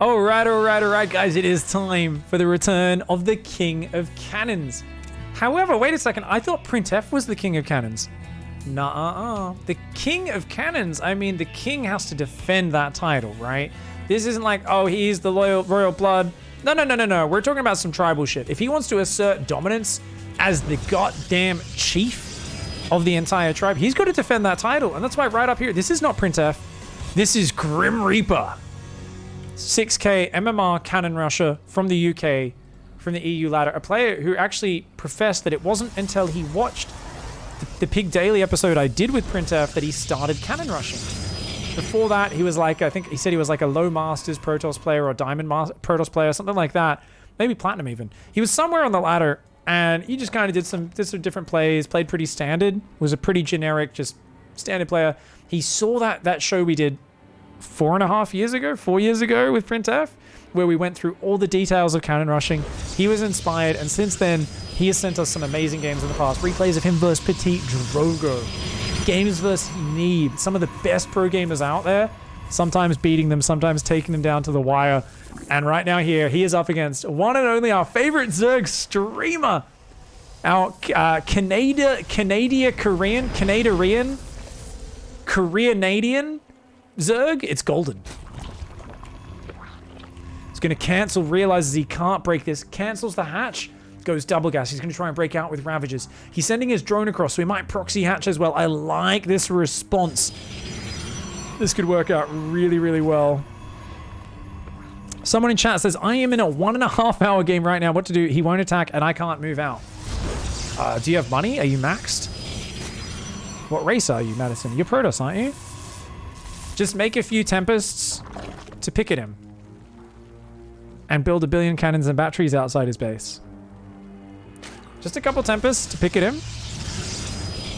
All right, guys. It is time for the return of the King of Cannons. However, wait a second. I thought Printf was the King of Cannons. Nuh-uh. The King of Cannons, I mean, the king has to defend that title, right? This isn't like, oh, he's the royal blood. No. We're talking about some tribal shit. If he wants to assert dominance as the goddamn chief of the entire tribe, he's got to defend that title. And that's why right up here, this is not Printf. This is GrimReaper. 6K MMR cannon rusher from the UK, from the EU ladder. A player who actually professed that it wasn't until he watched the Pig Daily episode I did with Printf that he started cannon rushing. Before that, he was like, I think he said he was like a low Masters Protoss player or Diamond Protoss player, something like that. Maybe Platinum even. He was somewhere on the ladder and he just kind of did some different plays, played pretty standard, was a pretty generic, just standard player. He saw that show we did 4 years ago with Printf, where we went through all the details of cannon rushing. He was inspired, and since then, he has sent us some amazing games in the past. Replays of him versus Petit Drogo. Games versus Neeb. Some of the best pro gamers out there. Sometimes beating them, sometimes taking them down to the wire. And right now here, he is up against one and only our favorite Zerg streamer. Our Canadian Zerg. It's Golden. He's going to cancel, realizes he can't break this, cancels the hatch, goes double gas. He's going to try and break out with Ravages. He's sending his drone across, so he might proxy hatch as well. I like this response. This could work out really, really well. Someone in chat says, I am in a 1.5 hour game right now. What to do? He won't attack and I can't move out. Do you have money? Are you maxed? What race are you, Madison? You're Protoss, aren't you? Just make a few Tempests to picket him. And build 1 billion cannons and batteries outside his base. Just a couple Tempests to picket him.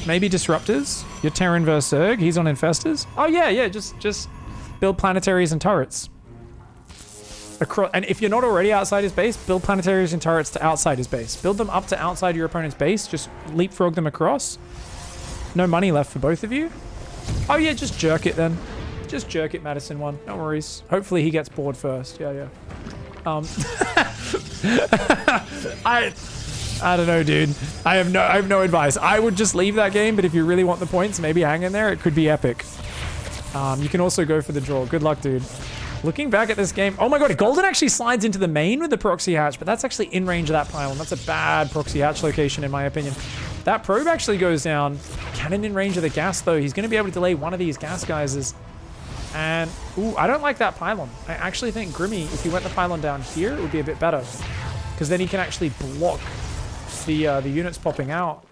Maybe Disruptors. You're Terran versus Zerg. He's on Infestors. Oh yeah, just build planetaries and turrets. And if you're not already outside his base, build planetaries and turrets to outside his base. Build them up to outside your opponent's base. Just leapfrog them across. No money left for both of you. Oh yeah, just jerk it then. Just jerk it, Madison 1. No worries. Hopefully he gets bored first. Yeah. I don't know, dude. I have no advice. I would just leave that game, but if you really want the points, maybe hang in there. It could be epic. You can also go for the draw. Good luck, dude. Looking back at this game, oh my god, Golden actually slides into the main with the proxy hatch, but that's actually in range of that pylon. That's a bad proxy hatch location in my opinion. That probe actually goes down. Cannon in range of the gas though. He's going to be able to delay one of these gas guises. And, ooh, I don't like that pylon. I actually think Grimmy, if he went the pylon down here, it would be a bit better. Because then he can actually block the units popping out.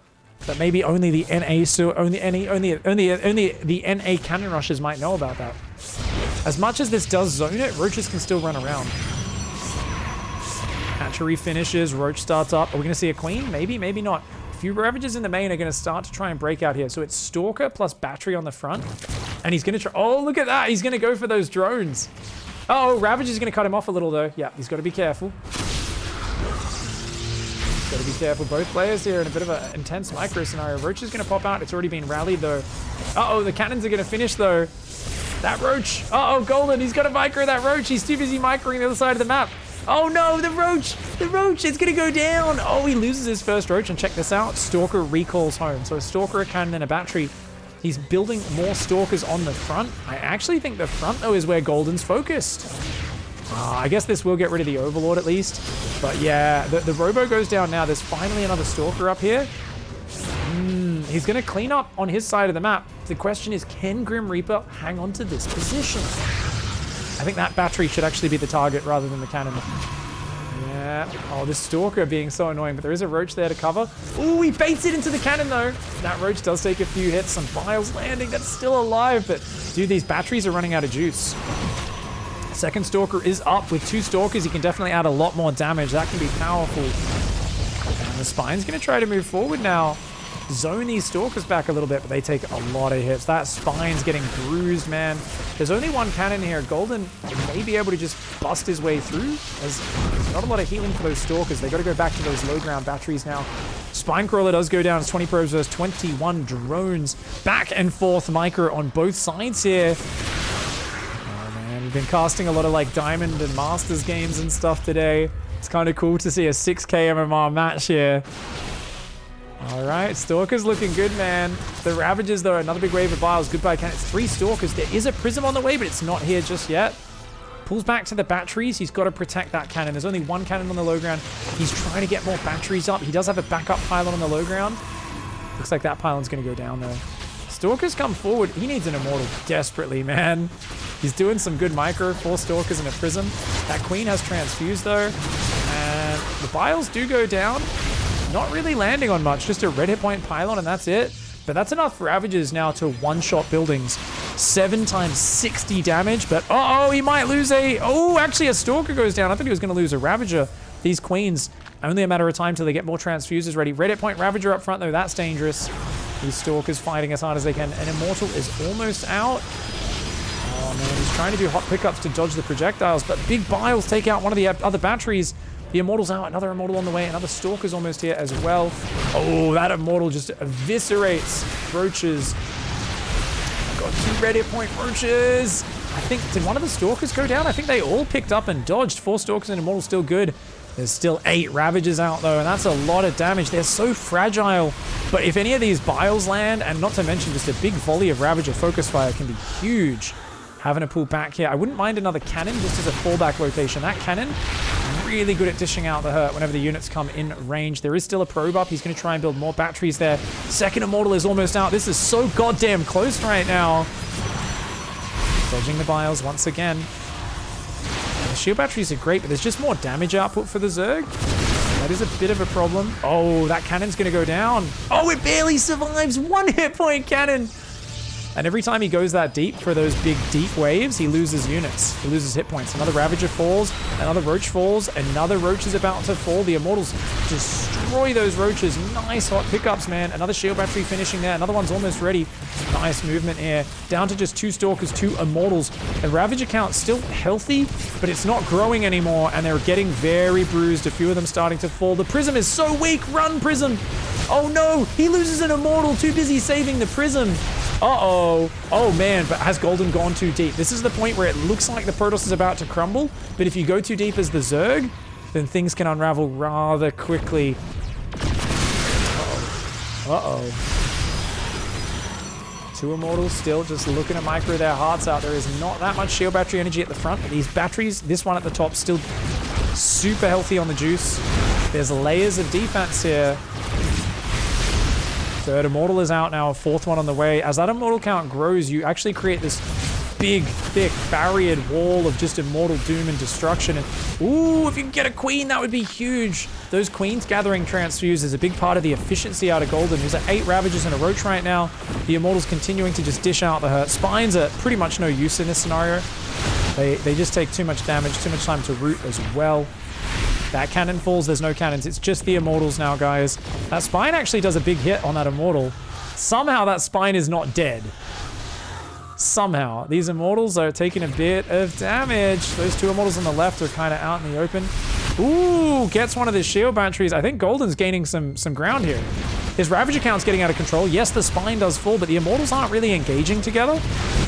But maybe only the NA, so only the NA cannon rushers might know about that. As much as this does zone it, roaches can still run around. Hatchery finishes, roach starts up. Are we going to see a queen? Maybe, maybe not. A few Ravages in the main are going to start to try and break out here. So it's Stalker plus Battery on the front. And he's going to try... Oh, look at that. He's going to go for those drones. Oh, Ravage is going to cut him off a little, though. Yeah, he's got to be careful. Got to be careful. Both players here in a bit of an intense micro scenario. Roach is going to pop out. It's already been rallied, though. Uh-oh, the cannons are going to finish, though. That Roach. Uh-oh, Golden. He's got to micro that Roach. He's too busy microing the other side of the map. Oh, no, the Roach. The Roach. It's going to go down. Oh, he loses his first Roach. And check this out. Stalker recalls home. So a Stalker, a cannon, and a battery. He's building more Stalkers on the front. I actually think the front, though, is where Golden's focused. I guess this will get rid of the Overlord at least. But yeah, the Robo goes down now. There's finally another Stalker up here. He's going to clean up on his side of the map. The question is, can GrimReaper hang on to this position? I think that battery should actually be the target rather than the cannon. Yeah. Oh, this Stalker being so annoying, but there is a Roach there to cover. Ooh, he baits it into the cannon, though. That Roach does take a few hits. Some Vials landing. That's still alive, but dude, these batteries are running out of juice. Second Stalker is up. With 2 Stalkers, he can definitely add a lot more damage. That can be powerful. And the Spine's going to try to move forward now. Zone these Stalkers back a little bit, but they take a lot of hits. That Spine's getting bruised, man. There's only one cannon here. Golden may be able to just bust his way through. There's not a lot of healing for those Stalkers. They got to go back to those low ground batteries now. Spinecrawler does go down. It's 20 probes versus 21 drones. Back and forth micro on both sides here. We've been casting a lot of like Diamond and Masters games and stuff today. It's kind of cool to see a 6k MMR match here. All right, Stalker's looking good, man. The Ravagers, though, another big wave of Biles. Goodbye, Cannon. It's 3 Stalkers. There is a Prism on the way, but it's not here just yet. Pulls back to the batteries. He's got to protect that cannon. There's only 1 cannon on the low ground. He's trying to get more batteries up. He does have a backup pylon on the low ground. Looks like that pylon's going to go down, though. Stalkers come forward. He needs an Immortal desperately, man. He's doing some good micro. 4 Stalkers and a Prism. That Queen has transfused, though. And the Biles do go down. Not really landing on much, just a red hit point pylon and that's it. But that's enough Ravagers now to one-shot buildings. 7 times 60 damage, but uh-oh, he might lose actually a Stalker goes down. I thought he was going to lose a Ravager. These Queens, only a matter of time till they get more transfuses ready. Red hit point Ravager up front though, that's dangerous. These Stalkers fighting as hard as they can. An Immortal is almost out. Oh man, he's trying to do hot pickups to dodge the projectiles, but big Biles take out one of the other batteries. The Immortal's out, another Immortal on the way, another Stalker's almost here as well. Oh, that Immortal just eviscerates Roaches. Got 2 red hit point Roaches. I think, did one of the Stalkers go down? I think they all picked up and dodged. 4 Stalkers and Immortal still good. There's still 8 Ravagers out though, and that's a lot of damage. They're so fragile. But if any of these Biles land, and not to mention just a big volley of Ravager focus fire can be huge. Having to pull back here. I wouldn't mind another cannon just as a fallback rotation. That cannon, really good at dishing out the hurt whenever the units come in range. There is still a probe up. He's going to try and build more batteries there. Second Immortal is almost out. This is so goddamn close right now. Dodging the Biles once again. The shield batteries are great, but there's just more damage output for the Zerg. That is a bit of a problem. Oh, that cannon's going to go down. Oh, it barely survives. 1 hit point cannon. And every time he goes that deep for those big deep waves, he loses units. He loses hit points. Another Ravager falls, another Roach falls, another Roach is about to fall. The Immortals destroy those Roaches. Nice hot pickups, man. Another shield battery finishing there. Another one's almost ready. Nice movement here. Down to just 2 Stalkers, 2 Immortals. The Ravager count still healthy, but it's not growing anymore, and they're getting very bruised. A few of them starting to fall. The Prism is so weak. Run, Prism. Oh no, he loses an Immortal. Too busy saving the Prism. Uh-oh. Oh, man, but has Golden gone too deep? This is the point where it looks like the Protoss is about to crumble, but if you go too deep as the Zerg, then things can unravel rather quickly. Uh-oh. 2 Immortals still just looking to micro their hearts out. There is not that much shield battery energy at the front, but these batteries, this one at the top, still super healthy on the juice. There's layers of defense here. 3rd Immortal is out now, 4th one on the way. As that Immortal count grows, you actually create this big, thick, barriered wall of just Immortal doom and destruction. And ooh, if you can get a Queen, that would be huge. Those Queens gathering transfuse is a big part of the efficiency out of Golden. There's 8 Ravagers and a Roach right now. The Immortals continuing to just dish out the hurt. Spines are pretty much no use in this scenario. They just take too much damage, too much time to root as well. That cannon falls, there's no cannons. It's just the Immortals now, guys. That Spine actually does a big hit on that Immortal. Somehow that Spine is not dead. Somehow. These Immortals are taking a bit of damage. Those 2 Immortals on the left are kind of out in the open. Ooh, gets one of the shield batteries. I think Golden's gaining some ground here. His Ravager count's getting out of control. Yes, the Spine does fall, but the Immortals aren't really engaging together.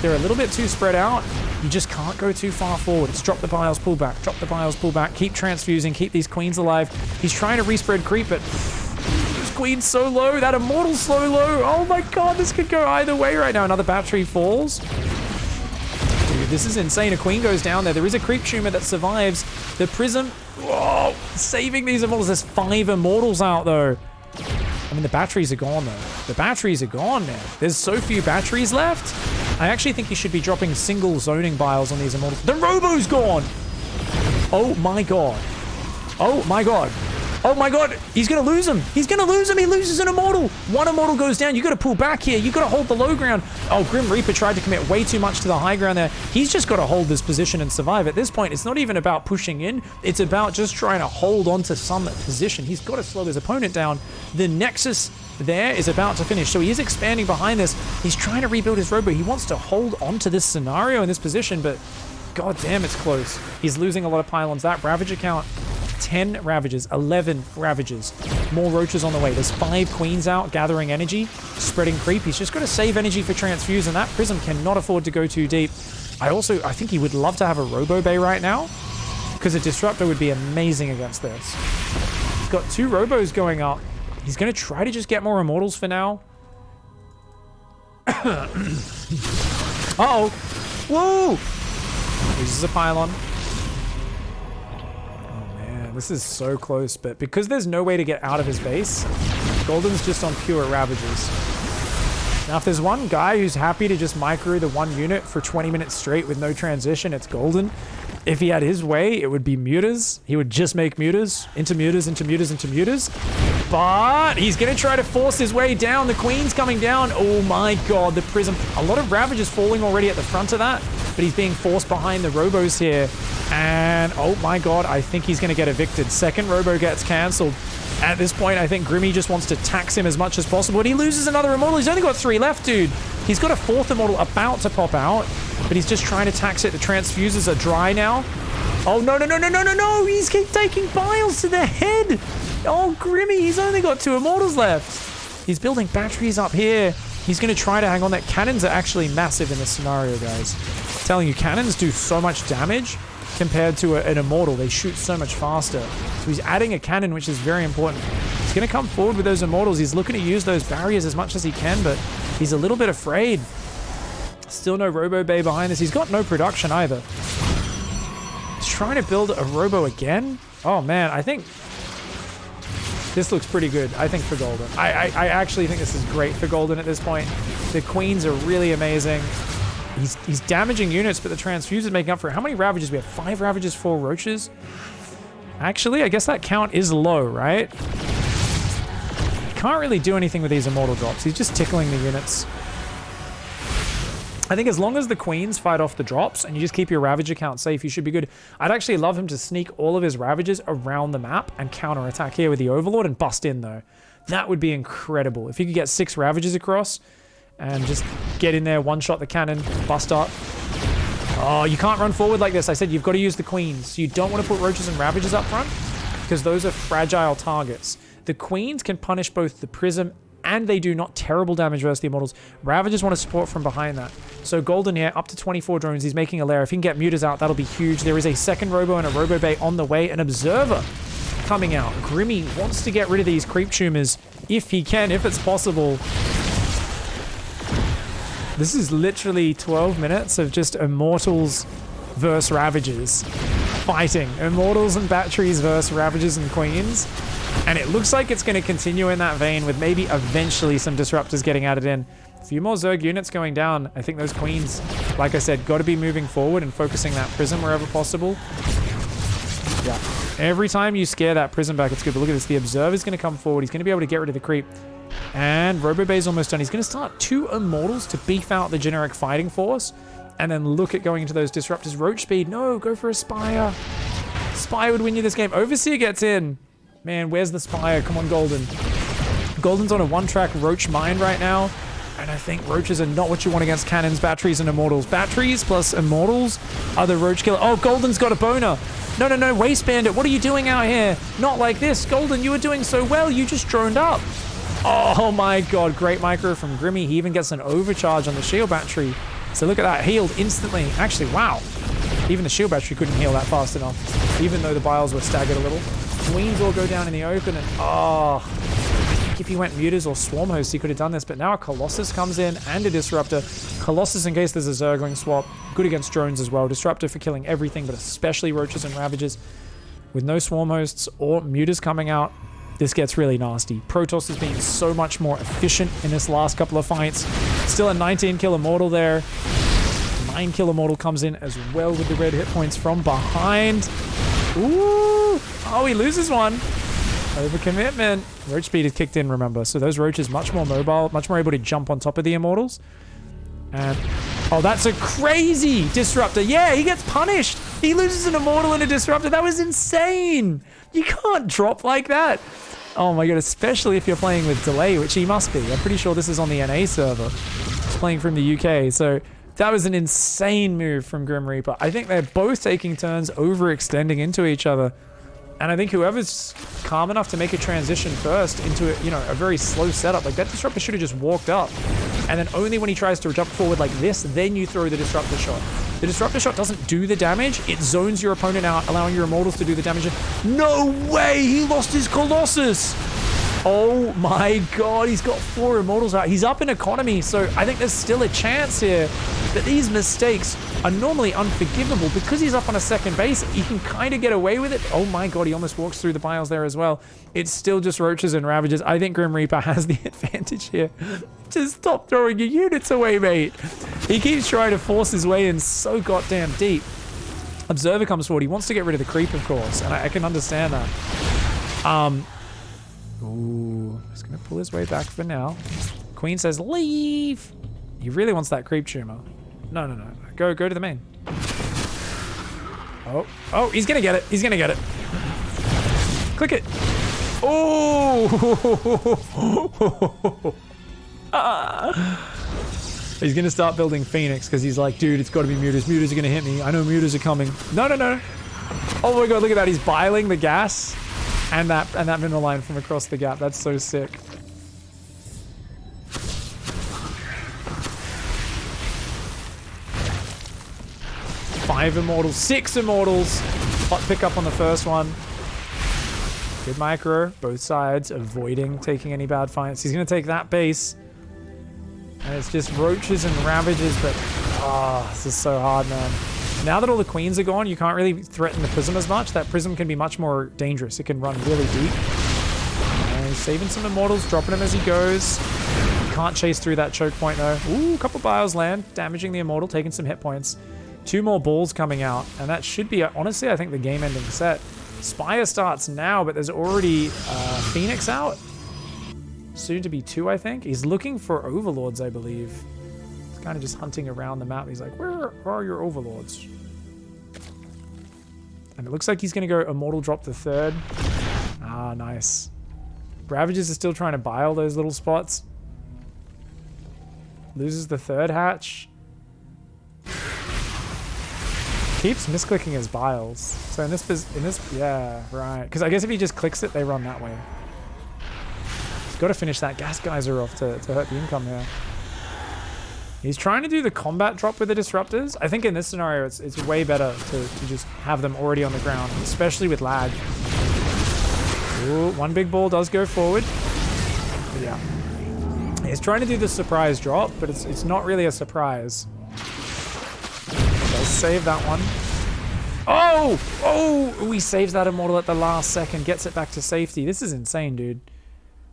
They're a little bit too spread out. You just can't go too far forward. It's drop the Biles, pull back, drop the Biles, pull back, keep transfusing, keep these Queens alive. He's trying to respread creep, but this Queen's so low. That Immortal's so low. Oh my god, this could go either way right now. Another battery falls. Dude, this is insane. A Queen goes down there. There is a creep tumor that survives. The Prism, whoa, saving these Immortals. There's 5 Immortals out though. I mean, the batteries are gone though. The batteries are gone, man. There's so few batteries left. I actually think you should be dropping single zoning Biles on these Immortals. The Robo's gone! Oh my god. Oh my god. Oh my god. He's gonna lose him. He's gonna lose him. He loses an Immortal. 1 Immortal goes down. You gotta pull back here. You gotta hold the low ground. Oh, GrimReaper tried to commit way too much to the high ground there. He's just gotta hold this position and survive. At this point, it's not even about pushing in. It's about just trying to hold on to some position. He's gotta slow his opponent down. The Nexus there is about to finish. So he is expanding behind this. He's trying to rebuild his Robo. He wants to hold on to this scenario in this position, but god damn, it's close. He's losing a lot of pylons. That Ravager count, 10 Ravagers, 11 Ravagers. More Roaches on the way. There's 5 Queens out, gathering energy, spreading creep. He's just got to save energy for transfuse, and that Prism cannot afford to go too deep. I think he would love to have a Robo Bay right now, because a Disruptor would be amazing against this. He's got 2 Robos going up. He's going to try to just get more Immortals for now. Uh-oh. Whoa! Uses a Pylon. Oh, man. This is so close, but because there's no way to get out of his base, Golden's just on pure Ravages. Now, if there's one guy who's happy to just micro the 1 unit for 20 minutes straight with no transition, it's Golden. If he had his way, it would be Mutas. He would just make Mutas, into Mutas, into Mutas, into Mutas. But he's going to try to force his way down. The Queen's coming down. Oh my god, the Prism. A lot of Ravages falling already at the front of that, but he's being forced behind the Robos here. And oh my god, I think he's going to get evicted. Second Robo gets cancelled. At this point, I think Grimmy just wants to tax him as much as possible, and he loses another Immortal. He's only got 3 left, dude. He's got a 4th Immortal about to pop out, but he's just trying to tax it. The transfuses are dry now. Oh, no, no, no, no, no, no, no. He's taking Biles to the head. Oh, Grimmy, he's only got 2 Immortals left. He's building batteries up here. He's going to try to hang on. That cannons are actually massive in this scenario, guys. I'm telling you, cannons do so much damage compared to an Immortal. They shoot so much faster. So he's adding a cannon, which is very important. He's going to come forward with those Immortals. He's looking to use those barriers as much as he can, but he's a little bit afraid. Still no Robo Bay behind this. He's got no production either. He's trying to build a Robo again. Oh, man. I think this looks pretty good, I think, for Golden. I actually think this is great for Golden at this point. The Queens are really amazing. He's damaging units, but the Transfuse is making up for it. How many Ravages? We have 5 Ravages, 4 Roaches. Actually, I guess that count is low, right? Can't really do anything with these Immortal drops. He's just tickling the units. I think as long as the Queens fight off the drops and you just keep your Ravager count safe, you should be good. I'd actually love him to sneak all of his Ravages around the map and counterattack here with the Overlord and bust in, though. That would be incredible. If he could get 6 Ravages across and just get in there, one-shot the cannon, bust up. Oh, you can't run forward like this. I said you've got to use the Queens. You don't want to put Roaches and Ravages up front because those are fragile targets. The Queens can punish both the Prism and they do not terrible damage versus the Immortals. Ravagers want to support from behind that. So Golden here, up to 24 drones. He's making a lair. If he can get Mutas out, that'll be huge. There is a second Robo and a Robo Bay on the way. An Observer coming out. Grimmy wants to get rid of these Creep Tumors if he can, if it's possible. This is literally 12 minutes of just Immortals versus Ravagers fighting. Immortals and Batteries versus Ravagers and Queens. And it looks like it's going to continue in that vein with maybe eventually some Disruptors getting added in. A few more Zerg units going down. I think those Queens, like I said, got to be moving forward and focusing that Prism wherever possible. Yeah. Every time you scare that Prism back, it's good. But look at this. The Observer's going to come forward. He's going to be able to get rid of the creep. And Robo Bay's almost done. He's going to start 2 Immortals to beef out the generic fighting force. And then look at going into those Disruptors. Roach speed. No, go for a Spire. Spire would win you this game. Overseer gets in. Man, where's the Spire? Come on, Golden. Golden's on a 1-track Roach mind right now. And I think Roaches are not what you want against Cannons, Batteries, and Immortals. Batteries plus Immortals are the Roach killer. Oh, Golden's got a boner. No, no, no. Waste Bandit. What are you doing out here? Not like this. Golden, you were doing so well. You just droned up. Oh my god. Great micro from Grimmy. He even gets an overcharge on the Shield Battery. So look at that. Healed instantly. Actually, wow. Even the Shield Battery couldn't heal that fast enough. Even though the Biles were staggered a little. Queens all go down in the open, and oh, I think if he went Mutas or Swarm Host, he could have done this, but now a Colossus comes in and a Disruptor. Colossus in case there's a Zergling swap. Good against drones as well. Disruptor for killing everything, but especially Roaches and Ravagers. With no Swarm Hosts or Mutas coming out, this gets really nasty. Protoss has been so much more efficient in this last couple of fights. Still a 19-kill Immortal there. 9-kill Immortal comes in as well with the red hit points from behind. Ooh! Oh, he loses one. Overcommitment. Roach speed is kicked in, remember. So those Roaches much more mobile, much more able to jump on top of the Immortals. And, oh, that's a crazy Disruptor. Yeah, he gets punished. He loses an Immortal and a Disruptor. That was insane. You can't drop like that. Oh my god, especially if you're playing with delay, which he must be. I'm pretty sure this is on the NA server. He's playing from the UK, so that was an insane move from GrimReaper. I think they're both taking turns overextending into each other. And I think whoever's calm enough to make a transition first into a, you know, a very slow setup, like that disruptor should have just walked up. And then only when he tries to jump forward like this, then you throw the disruptor shot. The disruptor shot doesn't do the damage. It zones your opponent out, allowing your immortals to do the damage. No way! He lost his Colossus! Oh my god, he's got 4 immortals out. He's up in economy, so I think there's still a chance here that these mistakes are normally unforgivable. Because he's up on a second base, he can kind of get away with it. Oh my god, he almost walks through the piles there as well. It's still just roaches and ravages. I think GrimReaper has the advantage here. Just stop throwing your units away, mate. He keeps trying to force his way in so goddamn deep. Observer comes forward. He wants to get rid of the creep, of course, and I can understand that. Ooh, he's gonna pull his way back for now. Queen says, leave. He really wants that creep tumor. No. Go to the main. Oh, he's gonna get it. He's gonna get it. Click it. Oh! He's gonna start building Phoenix because he's like, dude, it's gotta be mutas. Mutas are gonna hit me. I know mutas are coming. No. Oh my god, look at that. He's biling the gas. And that mineral line from across the gap. That's so sick. Five immortals, 6 immortals. Hot pickup on the first one. Good micro, both sides, avoiding taking any bad fights. He's gonna take that base. And it's just roaches and ravages, but this is so hard, man. Now that all the queens are gone, you can't really threaten the prism as much. That prism can be much more dangerous. It can run really deep. And he's saving some immortals, dropping them as he goes. Can't chase through that choke point though. Ooh, a couple bios land, damaging the immortal, taking some hit points. 2 more balls coming out, and that should be, honestly, I think the game-ending set. Spire starts now, but there's already Phoenix out. Soon to be 2, I think. He's looking for overlords, I believe. He's kind of just hunting around the map. He's like, where are your overlords? And it looks like he's going to go immortal drop the 3rd. Ah, nice. Ravages are still trying to bile those little spots. Loses the 3rd hatch. Keeps misclicking his biles. So in this, yeah, right. Because I guess if he just clicks it, they run that way. He's got to finish that gas geyser off to hurt the income here. He's trying to do the combat drop with the disruptors. I think in this scenario, it's way better to just have them already on the ground, especially with lag. Ooh, one big ball does go forward. Yeah. He's trying to do the surprise drop, but it's not really a surprise. Does save that one. Oh, he saves that immortal at the last second, gets it back to safety. This is insane, dude.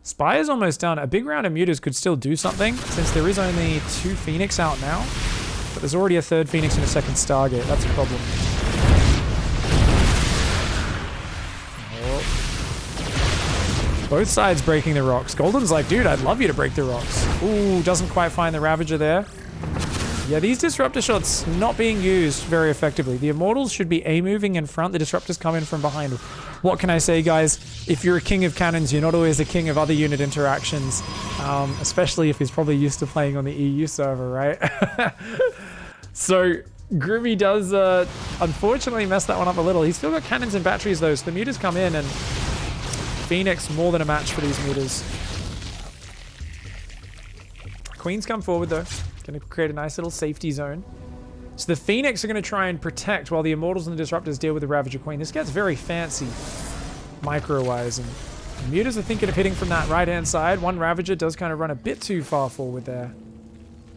Spire's almost done. A big round of mutas could still do something, since there is only 2 Phoenix out now. But there's already a 3rd Phoenix and a 2nd Stargate. That's a problem. Oh. Both sides breaking the rocks. Golden's like, dude, I'd love you to break the rocks. Ooh, doesn't quite find the Ravager there. Yeah, these disruptor shots not being used very effectively. The immortals should be A-moving in front. The disruptors come in from behind. What can I say, guys? If you're a king of cannons, you're not always a king of other unit interactions, especially if he's probably used to playing on the EU server, right? So Grimmy does unfortunately mess that one up a little. He's still got cannons and batteries though, so the mutas come in, and Phoenix more than a match for these mutas. Queens come forward though. Going to create a nice little safety zone. So the Phoenix are going to try and protect while the Immortals and the Disruptors deal with the Ravager Queen. This gets very fancy micro-wise, and the mutas are thinking of hitting from that right-hand side. One Ravager does kind of run a bit too far forward there.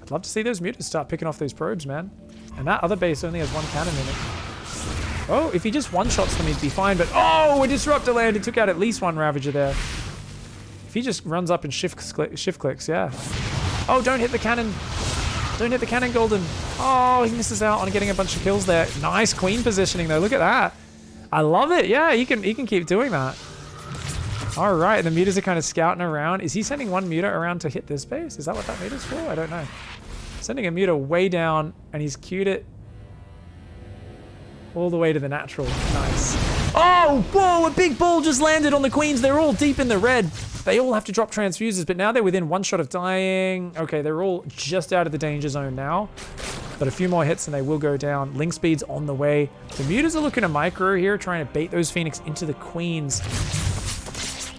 I'd love to see those mutas start picking off those probes, man. And that other base only has 1 cannon in it. Oh, if he just one-shots them, he'd be fine, but oh, a Disruptor landed, took out at least 1 Ravager there. If he just runs up and shift clicks, yeah. Oh, don't hit the cannon. Don't hit the cannon, Golden. Oh, he misses out on getting a bunch of kills there. Nice queen positioning, though. Look at that. I love it. Yeah, he can keep doing that. All right, the mutas are kind of scouting around. Is he sending 1 muta around to hit this base? Is that what that muta's for? I don't know. Sending a muta way down, and he's queued it all the way to the natural. Nice. Oh, whoa, a big ball just landed on the queens. They're all deep in the red. They all have to drop transfuses, but now they're within 1 shot of dying. Okay, they're all just out of the danger zone now. but a few more hits and they will go down. Link speed's on the way. The mutas are looking to micro here, trying to bait those Phoenix into the Queens.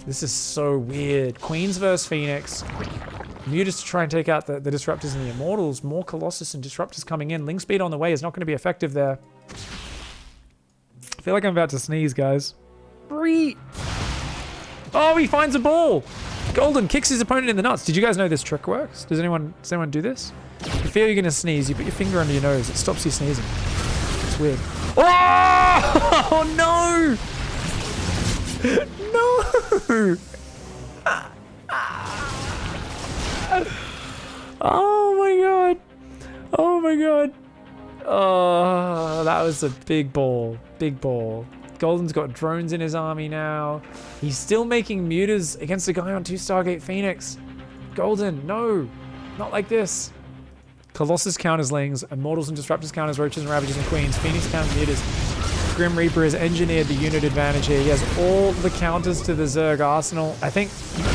This is so weird. Queens versus Phoenix. Mutas to try and take out the Disruptors and the Immortals. More Colossus and Disruptors coming in. Link speed on the way is not going to be effective there. I feel like I'm about to sneeze, guys. Bree! Oh, he finds a ball! Golden kicks his opponent in the nuts. Did you guys know this trick works? Does anyone do this? If you feel you're going to sneeze, you put your finger under your nose. It stops you sneezing. It's weird. Oh, no! No! Oh my god. Oh my god. Oh, that was a big ball. Big ball. Golden's got drones in his army now. He's still making mutas against a guy on 2 Stargate Phoenix. Golden, no. Not like this. Colossus counters Lings. Immortals and Disruptors counters Roaches and Ravagers and Queens. Phoenix counters mutas. GrimReaper has engineered the unit advantage here. He has all the counters to the Zerg arsenal. I think,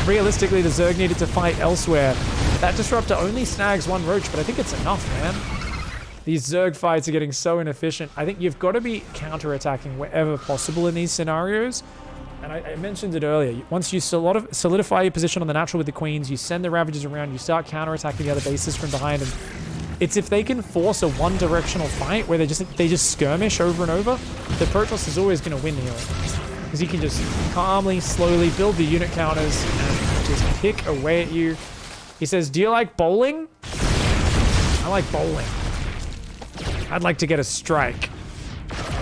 realistically, the Zerg needed to fight elsewhere. That Disruptor only snags 1 Roach, but I think it's enough, man. These Zerg fights are getting so inefficient. I think you've got to be counter-attacking wherever possible in these scenarios. And I mentioned it earlier. Once you solidify your position on the natural with the Queens, you send the Ravagers around, you start counter-attacking the other bases from behind them. It's if they can force a one-directional fight where they just skirmish over and over, the Protoss is always going to win here. Because he can just calmly, slowly build the unit counters and just pick away at you. He says, do you like bowling? I like bowling. I'd like to get a strike.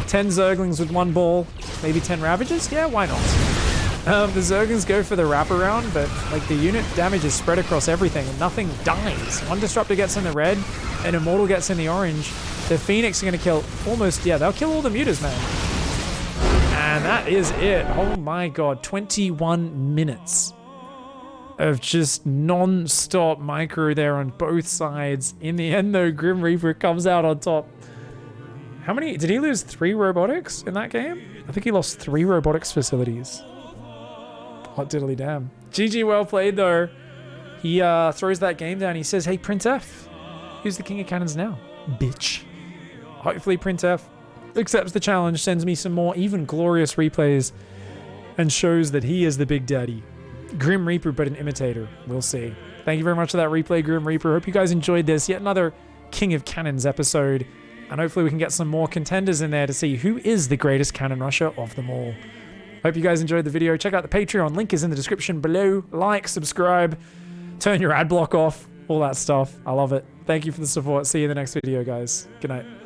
10 Zerglings with 1 ball, maybe 10 Ravagers? Yeah, why not? The Zerglings go for the wraparound, but like the unit damage is spread across everything and nothing dies. 1 Disruptor gets in the red, an Immortal gets in the orange. The Phoenix are going to kill almost, yeah, they'll kill all the mutas, man. And that is it. Oh my god, 21 minutes of just non-stop micro there on both sides. In the end, though, GrimReaper comes out on top. How many? Did he lose 3 robotics in that game? I think he lost 3 robotics facilities. Hot diddly damn. GG, well played, though. He throws that game down. He says, hey, Prince F, who's the king of cannons now? Bitch. Hopefully, Prince F accepts the challenge, sends me some more even glorious replays, and shows that he is the big daddy. GrimReaper, but an imitator. We'll see. Thank you very much for that replay, GrimReaper. Hope you guys enjoyed this. Yet another King of Cannons episode. And hopefully we can get some more contenders in there to see who is the greatest cannon rusher of them all. Hope you guys enjoyed the video. Check out the Patreon. Link is in the description below. Like, subscribe, turn your ad block off, all that stuff. I love it. Thank you for the support. See you in the next video, guys. Good night.